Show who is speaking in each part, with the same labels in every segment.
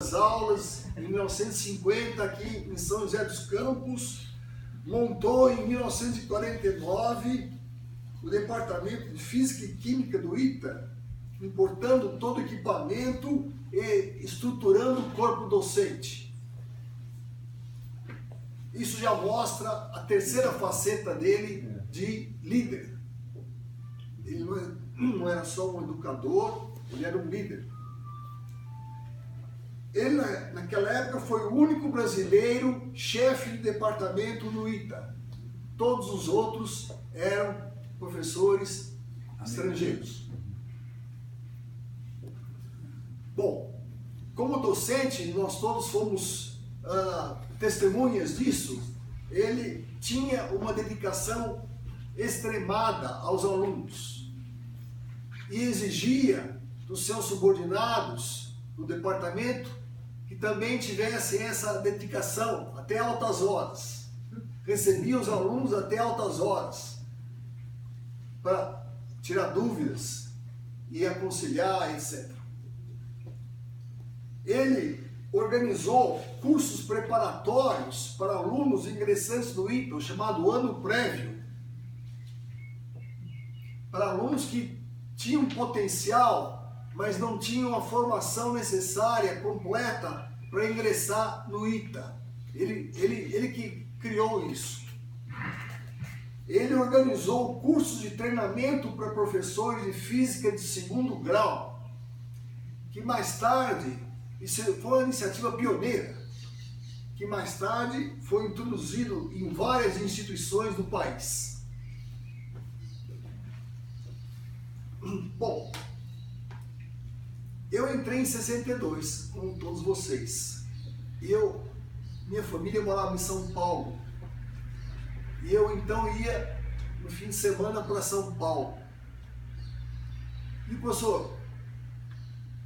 Speaker 1: As aulas em 1950 aqui em São José dos Campos, montou em 1949 o Departamento de Física e Química do ITA, importando todo o equipamento e estruturando o corpo docente. Isso já mostra a terceira faceta dele de líder. Ele não era só um educador, ele era um líder. Ele, naquela época, foi o único brasileiro chefe de departamento no ITA. Todos os outros eram professores estrangeiros. Bom, como docente, nós todos fomos testemunhas disso. Ele tinha uma dedicação extremada aos alunos e exigia dos seus subordinados do departamento que também tivessem essa dedicação até altas horas. Recebia os alunos até altas horas para tirar dúvidas e aconselhar, etc. Ele organizou cursos preparatórios para alunos ingressantes no ITA, o chamado ano prévio, para alunos que tinham potencial, mas não tinham a formação necessária, completa, para ingressar no ITA. Ele que criou isso. Ele organizou cursos de treinamento para professores de física de segundo grau, que mais tarde, isso foi uma iniciativa pioneira, que mais tarde foi introduzido em várias instituições do país. Bom, eu entrei em 62, como todos vocês. Minha família morava em São Paulo. E eu então ia no fim de semana para São Paulo. E o professor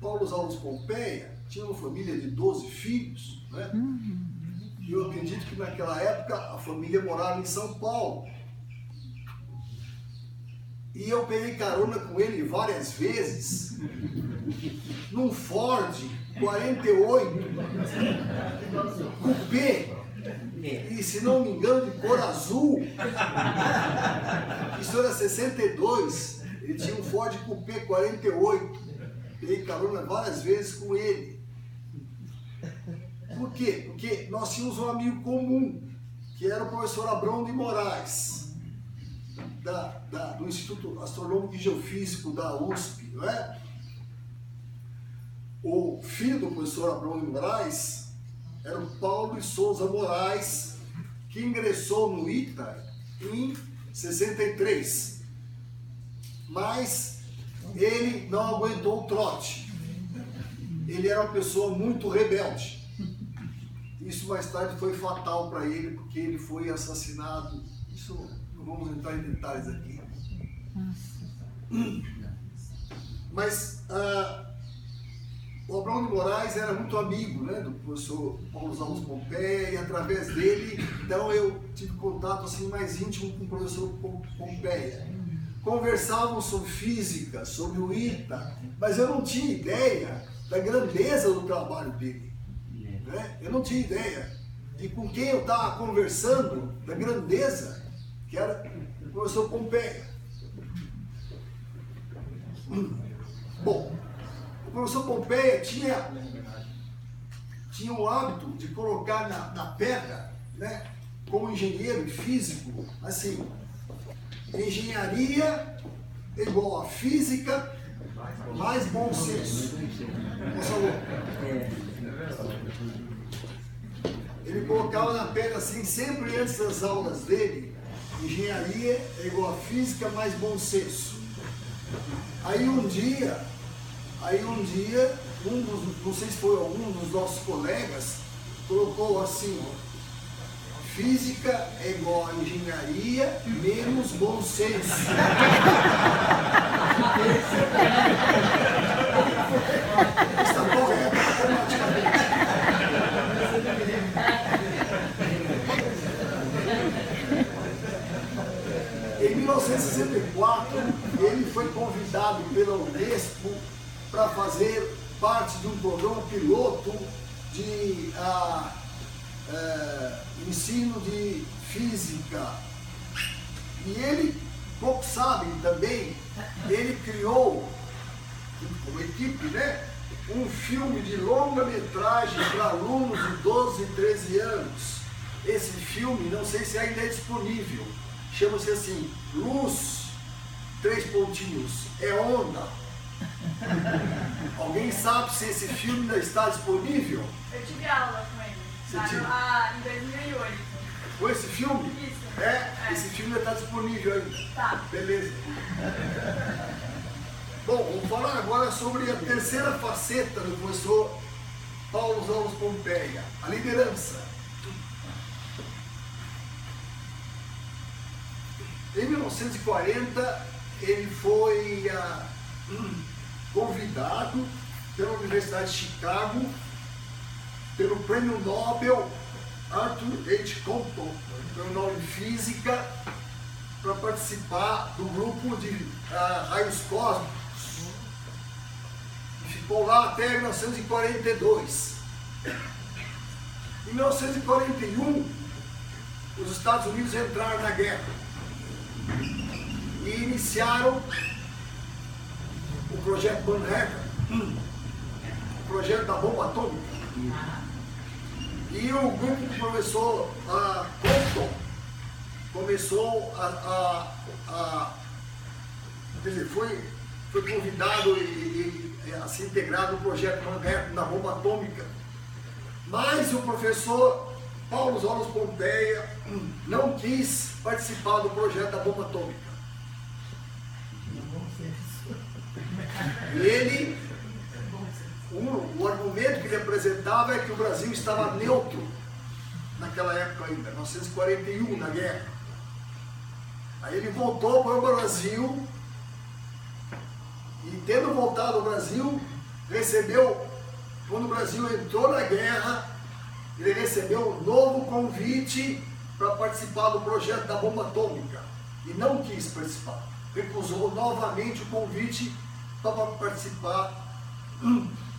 Speaker 1: Paulo Alves Pompeia tinha uma família de 12 filhos, né? E eu acredito que naquela época a família morava em São Paulo. E eu peguei carona com ele várias vezes, num Ford 48, Coupé, e se não me engano de cor azul. Isso era 62, ele tinha um Ford Coupé 48, peguei carona várias vezes com ele. Por quê? Porque nós tínhamos um amigo comum, que era o professor Abrão de Moraes, do Instituto Astronômico e Geofísico da USP, não é? O filho do professor Abrão de Moraes era o Paulo de Souza Moraes, que ingressou no ITA em 63. Mas ele não aguentou o trote. Ele era uma pessoa muito rebelde. Isso mais tarde foi fatal para ele, porque ele foi assassinado. Isso não vamos entrar em detalhes aqui. Mas o Abrão de Moraes era muito amigo, né, do professor Paulo Alves Pompeia, e através dele, então eu tive contato assim, mais íntimo com o professor Pompeia. Conversávamos sobre física, sobre o ITA, mas eu não tinha ideia da grandeza do trabalho dele. Né? Eu não tinha ideia de com quem eu estava conversando, da grandeza que era o professor Pompeia. Bom, o professor Pompeia tinha o hábito de colocar na pedra, né, como engenheiro e físico, assim, engenharia igual a física mais bom senso. Ele colocava na pedra assim, sempre antes das aulas dele, engenharia é igual a física mais bom senso. Aí um dia, não sei se foi algum dos nossos colegas, colocou assim, física é igual a engenharia menos bom senso. Está correto automaticamente. Em 1964, ele foi convidado pela Unesco para fazer parte de um programa piloto de ensino de física. E ele, poucos sabem também, ele criou, como equipe, né, um filme de longa-metragem para alunos de 12 e 13 anos. Esse filme, não sei se ainda é disponível, chama-se assim, Luz, 3 pontinhos, é onda. Alguém sabe se esse filme ainda está disponível?
Speaker 2: Eu tive aula com ele, em 2008.
Speaker 1: Foi esse filme?
Speaker 2: Isso.
Speaker 1: Esse filme ainda está disponível ainda.
Speaker 2: Tá.
Speaker 1: Beleza. Bom, vamos falar agora sobre a terceira faceta do professor Paulo Zolos Pompeia, a liderança. Em 1940, ele foi convidado pela Universidade de Chicago, pelo Prêmio Nobel Arthur H. Compton, Prêmio Nobel em Física, para participar do grupo de raios cósmicos. E ficou lá até 1942. Em 1941, os Estados Unidos entraram na guerra e iniciaram o projeto Manhattan, o projeto da bomba atômica. E o grupo do professor Compton começou quer dizer, foi convidado a se integrar no projeto Manhattan da bomba atômica. Mas o professor Paulo Zolos Pompeia não quis participar do projeto da bomba atômica. Ele, o argumento que ele apresentava é que o Brasil estava neutro naquela época ainda, 1941, na guerra. Aí ele voltou para o Brasil e, tendo voltado ao Brasil, recebeu, quando o Brasil entrou na guerra, ele recebeu um novo convite para participar do projeto da bomba atômica e não quis participar. Recusou novamente o convite para participar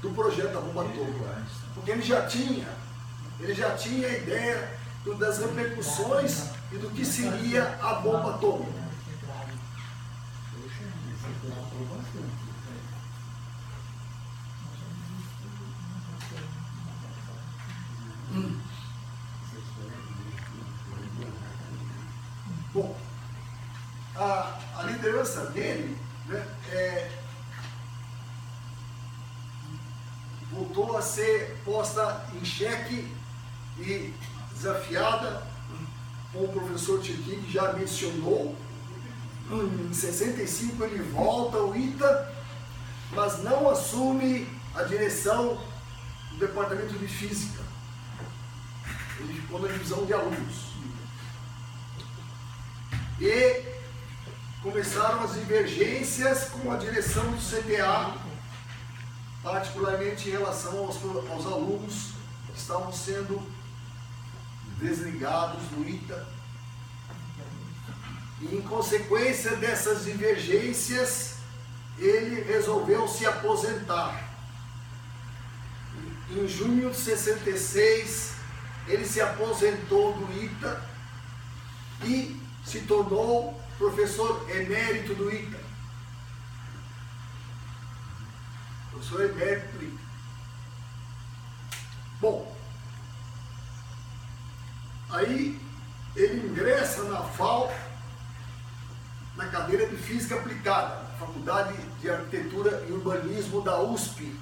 Speaker 1: do projeto da bomba atômica, porque ele já tinha a ideia das repercussões e do que seria a bomba atômica. Bom, a liderança dele, né, voltou a ser posta em xeque e desafiada, como o professor Tiquim já mencionou. Em 65 ele volta ao ITA, mas não assume a direção do departamento de física. Ele ficou na divisão de alunos. E começaram as divergências com a direção do CTA, particularmente em relação aos alunos que estavam sendo desligados do ITA. E, em consequência dessas divergências, ele resolveu se aposentar. Em junho de 66, ele se aposentou do ITA e se tornou professor emérito do ITA. Professor emérito do ITA. Bom, aí ele ingressa na FAO, na cadeira de Física Aplicada, na Faculdade de Arquitetura e Urbanismo da USP,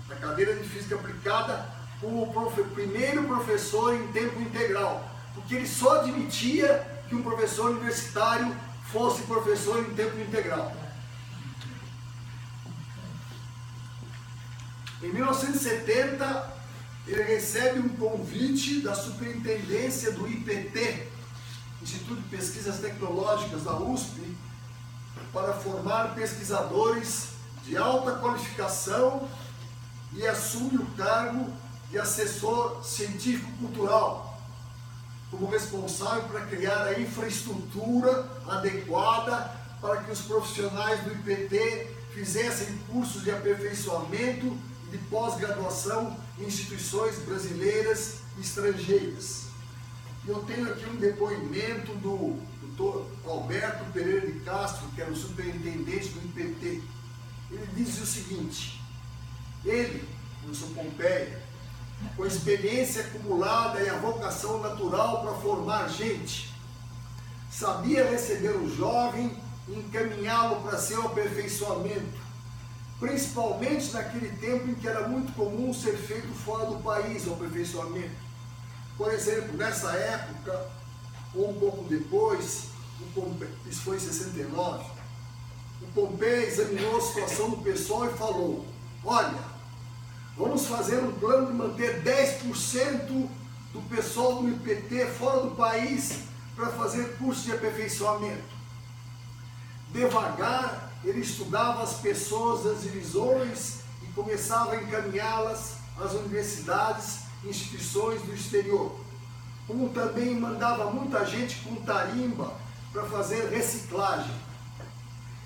Speaker 1: na cadeira de Física Aplicada, como o primeiro professor em tempo integral, porque ele só admitia que um professor universitário fosse professor em tempo integral. Em 1970, ele recebe um convite da superintendência do IPT, Instituto de Pesquisas Tecnológicas da USP, para formar pesquisadores de alta qualificação e assume o cargo de assessor científico-cultural, como responsável para criar a infraestrutura adequada para que os profissionais do IPT fizessem cursos de aperfeiçoamento e de pós-graduação instituições brasileiras e estrangeiras. Eu tenho aqui um depoimento do Dr. Alberto Pereira de Castro, que era o superintendente do IPT. Ele diz o seguinte: ele, professor Pompeia, com a experiência acumulada e a vocação natural para formar gente, sabia receber o jovem e encaminhá-lo para seu aperfeiçoamento, principalmente naquele tempo em que era muito comum ser feito fora do país o aperfeiçoamento. Por exemplo, nessa época, ou um pouco depois, isso foi em 69, o Pompeia examinou a situação do pessoal e falou: olha, vamos fazer um plano de manter 10% do pessoal do IPT fora do país para fazer curso de aperfeiçoamento. Devagar, ele estudava as pessoas das divisões e começava a encaminhá-las às universidades e instituições do exterior. Como também mandava muita gente com tarimba para fazer reciclagem.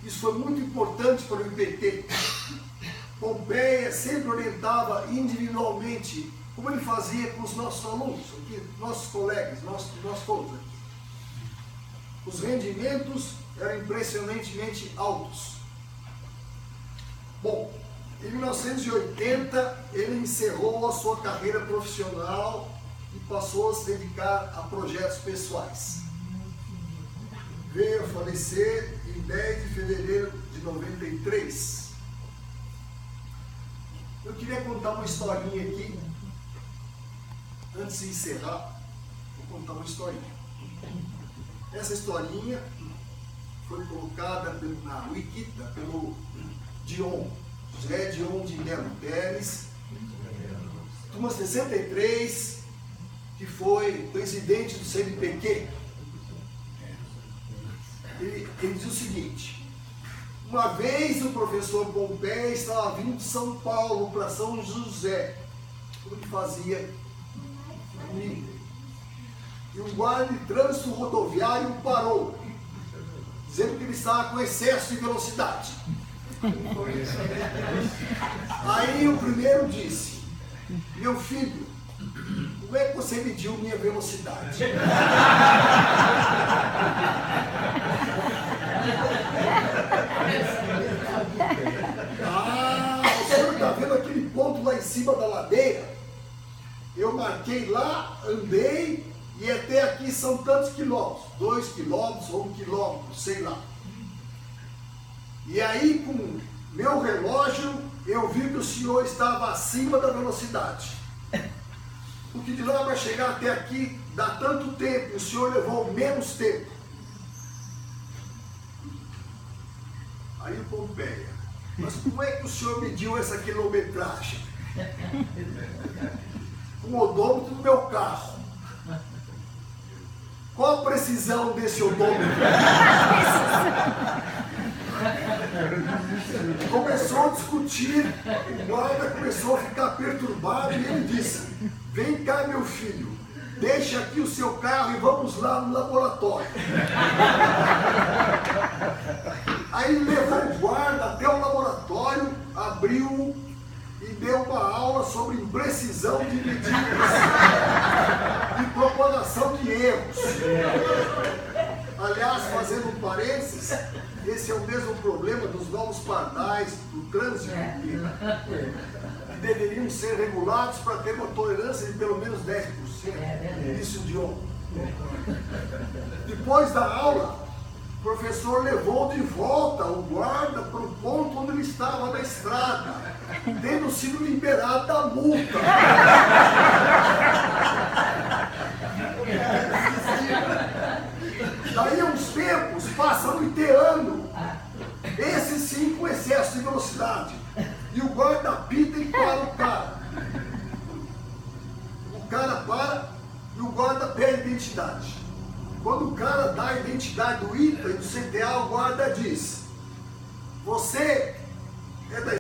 Speaker 1: Isso foi muito importante para o IPT. Pompeia sempre orientava individualmente, como ele fazia com os nossos alunos, aqui, nossos colegas, nós todos aqui. Os rendimentos eram impressionantemente altos. Bom, em 1980 ele encerrou a sua carreira profissional e passou a se dedicar a projetos pessoais. Veio a falecer em 10 de fevereiro de 93. Eu queria contar uma historinha aqui. Antes de encerrar, vou contar uma historinha. Essa historinha foi colocada na Wikita pelo Dion, José Dion de Melo Teles, turma 63, que foi presidente do CNPq. Ele diz o seguinte: uma vez o professor Pompeia estava vindo de São Paulo para São José, como ele fazia comigo, e um guarda de trânsito rodoviário parou, dizendo que ele estava com excesso de velocidade. Aí o primeiro disse: meu filho, como é que você mediu minha velocidade? O senhor está vendo aquele ponto lá em cima da ladeira? Eu marquei lá, andei, e até aqui são tantos quilômetros, 2 quilômetros ou 1 quilômetro, sei lá. E aí, com meu relógio, eu vi que o senhor estava acima da velocidade. Porque de lá para chegar até aqui dá tanto tempo, o senhor levou menos tempo. Aí o Pompeia: mas como é que o senhor mediu essa quilometragem? Com o odômetro do meu carro. Qual a precisão desse odômetro? Começou a discutir, o guarda começou a ficar perturbado e ele disse: vem cá, meu filho, deixa aqui o seu carro e vamos lá no laboratório. Aí ele levou o guarda até o laboratório, abriu e deu uma aula sobre imprecisão de medidas e propagação de erros. Aliás, fazendo um parênteses, esse é o mesmo problema dos novos pardais do trânsito, que deveriam ser regulados para ter uma tolerância de pelo menos 10%. Isso de ontem. Depois da aula, o professor levou de volta o guarda para o ponto onde ele estava na estrada, tendo sido liberado da multa. Daí a uns tempos, passa um iteano, esse sim com excesso de velocidade, e o guarda apita e para o cara. O cara para e o guarda pede identidade. Quando o cara dá a identidade do ITA e do CTA, o guarda diz: você é da